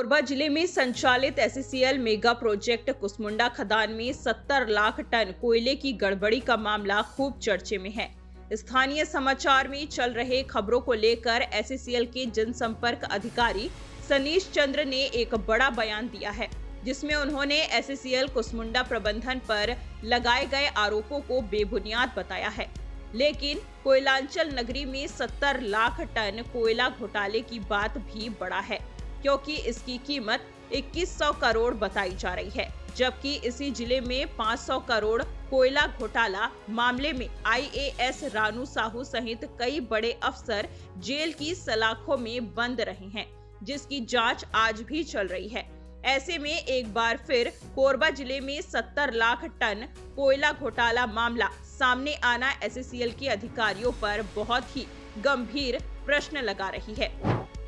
कोरबा जिले में संचालित एससीएल मेगा प्रोजेक्ट कुसमुंडा खदान में 70 लाख टन कोयले की गड़बड़ी का मामला खूब चर्चे में है। स्थानीय समाचार में चल रहे खबरों को लेकर एससीएल के जनसंपर्क अधिकारी सनीश चंद्र ने एक बड़ा बयान दिया है, जिसमें उन्होंने एससीएल कुसमुंडा प्रबंधन पर लगाए गए आरोपों को बेबुनियाद बताया है। लेकिन कोयलांचल नगरी में 70 लाख टन कोयला घोटाले की बात भी बड़ा है, क्योंकि इसकी कीमत 2100 करोड़ बताई जा रही है, जबकि इसी जिले में 500 करोड़ कोयला घोटाला मामले में आईएएस रानू साहू सहित कई बड़े अफसर जेल की सलाखों में बंद रहे हैं, जिसकी जांच आज भी चल रही है। ऐसे में एक बार फिर कोरबा जिले में 70 लाख टन कोयला घोटाला मामला सामने आना एससीएल के अधिकारियों पर बहुत ही गंभीर प्रश्न लगा रही है।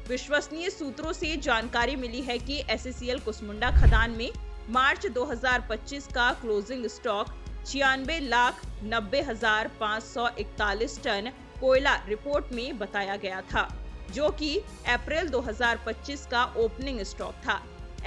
विश्वसनीय सूत्रों से जानकारी मिली है कि एससीएल कुसमुंडा खदान में मार्च 2025 का क्लोजिंग स्टॉक 96,90,541 टन कोयला रिपोर्ट में बताया गया था, जो कि अप्रैल 2025 का ओपनिंग स्टॉक था।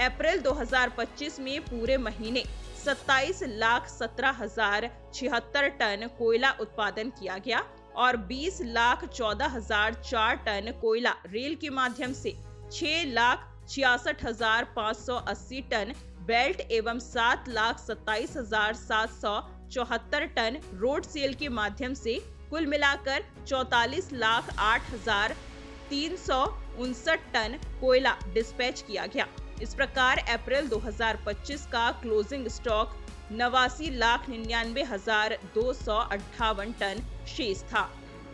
अप्रैल 2025 में पूरे महीने 27,17,076 टन कोयला उत्पादन किया गया और 20,14,004 टन कोयला रेल के माध्यम से 6,66,580 टन बेल्ट एवं 7,27,774 टन रोड सेल के माध्यम से कुल मिलाकर 44,08,359 टन कोयला डिस्पैच किया गया। इस प्रकार अप्रैल 2025 का क्लोजिंग स्टॉक 89,99,258 टन शेष था।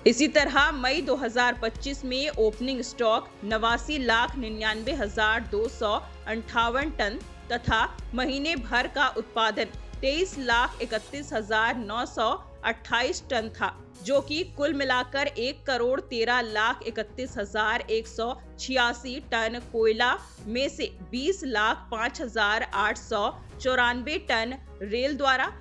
इसी तरह मई 2025 में ओपनिंग स्टॉक 89,99,258 टन तथा महीने भर का उत्पादन 23,31,928 टन था, जो कि कुल मिलाकर 1,13,31,186 टन कोयला में से 20,05,894 टन रेल द्वारा,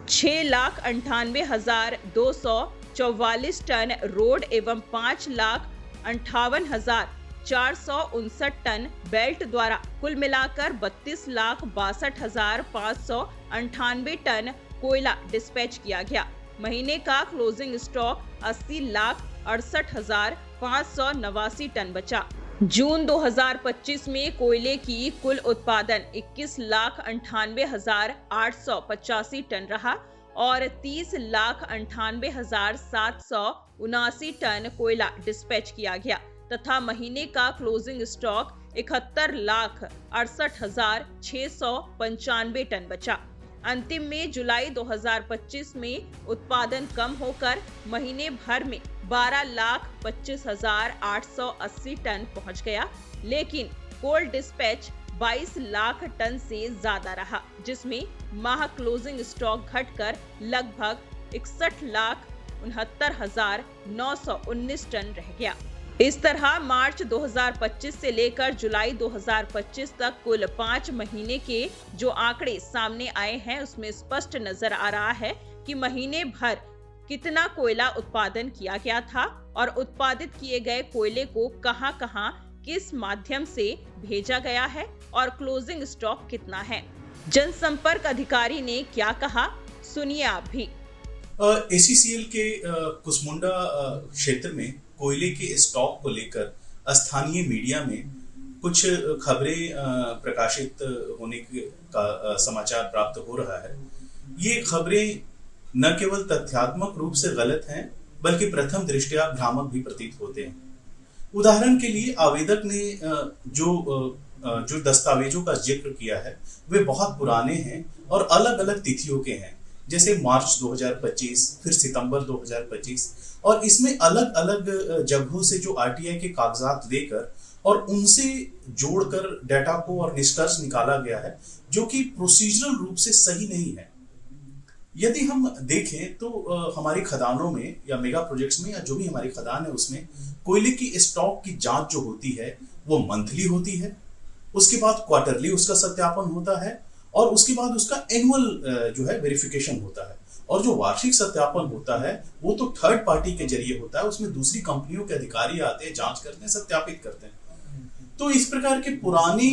6,98,244 टन रोड एवं 5,58,459 टन बेल्ट द्वारा कुल मिलाकर 32,62,598 टन कोयला डिस्पैच किया गया। महीने का क्लोजिंग स्टॉक 80,68,589 टन बचा। जून 2025 में कोयले की कुल उत्पादन 21,98,885 टन रहा और 30,98,779 टन कोयला डिस्पैच किया गया तथा महीने का क्लोजिंग स्टॉक 71,68,695 टन बचा। अंतिम में जुलाई 2025 में उत्पादन कम होकर महीने भर में 12,25,880 टन पहुंच गया, लेकिन कोल डिस्पैच 22 लाख टन से ज्यादा रहा, जिसमें माह क्लोजिंग स्टॉक घटकर लगभग 61,69,919 टन रह गया। इस तरह मार्च 2025 से लेकर जुलाई 2025 तक कुल 5 महीने के जो आंकड़े सामने आए हैं, उसमें स्पष्ट नजर आ रहा है कि महीने भर कितना कोयला उत्पादन किया गया था और उत्पादित किए गए कोयले को कहां-कहां किस माध्यम से भेजा गया है और क्लोजिंग स्टॉक कितना है। जनसंपर्क अधिकारी ने क्या कहा, सुनिए आप भी। एससीएल के कुसमुंडा क्षेत्र में कोयले के स्टॉक को लेकर स्थानीय मीडिया में कुछ खबरें प्रकाशित होने का समाचार प्राप्त हो रहा है। ये खबरें न केवल तथ्यात्मक रूप से गलत हैं, बल्कि प्रथम दृष्टया भ्रामक भी प्रतीत होते हैं। उदाहरण के लिए आवेदक ने जो दस्तावेजों का जिक्र किया है वे बहुत पुराने हैं और अलग अलग तिथियों के हैं, जैसे मार्च 2025, फिर सितंबर 2025, और इसमें अलग अलग जगहों से जो आरटीआई के कागजात लेकर और उनसे जोड़कर डेटा को और निष्कर्ष निकाला गया है, जो कि प्रोसीजरल रूप से सही नहीं है। यदि हम देखें तो हमारी खदानों में या मेगा प्रोजेक्ट्स में या जो भी हमारी खदान है उसमें कोयले की स्टॉक की जांच जो होती है वो मंथली होती है, उसके बाद क्वार्टरली उसका सत्यापन होता है और उसके बाद उसका एनुअल जो है वेरिफिकेशन होता है। और जो वार्षिक सत्यापन होता है वो तो थर्ड पार्टी के जरिए होता है, उसमें दूसरी कंपनियों के अधिकारी आते हैं, जांच करते हैं, सत्यापित करते हैं। तो इस प्रकार के पुरानी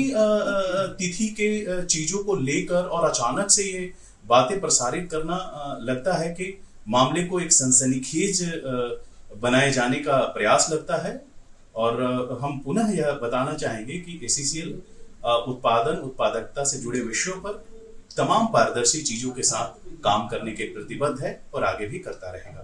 तिथि के चीजों को लेकर और अचानक से ये बातें प्रसारित करना लगता है कि मामले को एक सनसनीखेज बनाए जाने का प्रयास लगता है। और हम पुनः यह बताना चाहेंगे कि एसीसीएल उत्पादकता से जुड़े विषयों पर तमाम पारदर्शी चीजों के साथ काम करने के प्रतिबद्ध है और आगे भी करता रहेगा।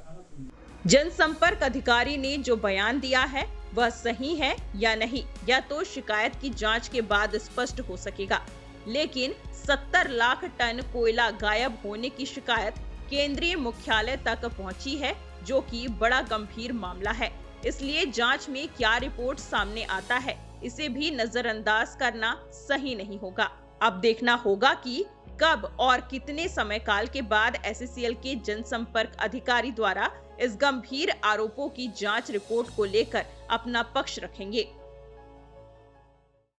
जनसंपर्क अधिकारी ने जो बयान दिया है वह सही है या नहीं, या तो शिकायत की जांच के बाद स्पष्ट हो सकेगा। लेकिन 70 लाख टन कोयला गायब होने की शिकायत केंद्रीय मुख्यालय तक पहुंची है, जो कि बड़ा गंभीर मामला है। इसलिए जांच में क्या रिपोर्ट सामने आता है, इसे भी नजरअंदाज करना सही नहीं होगा। अब देखना होगा कि कब और कितने समय काल के बाद एससीएल के जनसंपर्क अधिकारी द्वारा इस गंभीर आरोपों की जांच रिपोर्ट को लेकर अपना पक्ष रखेंगे।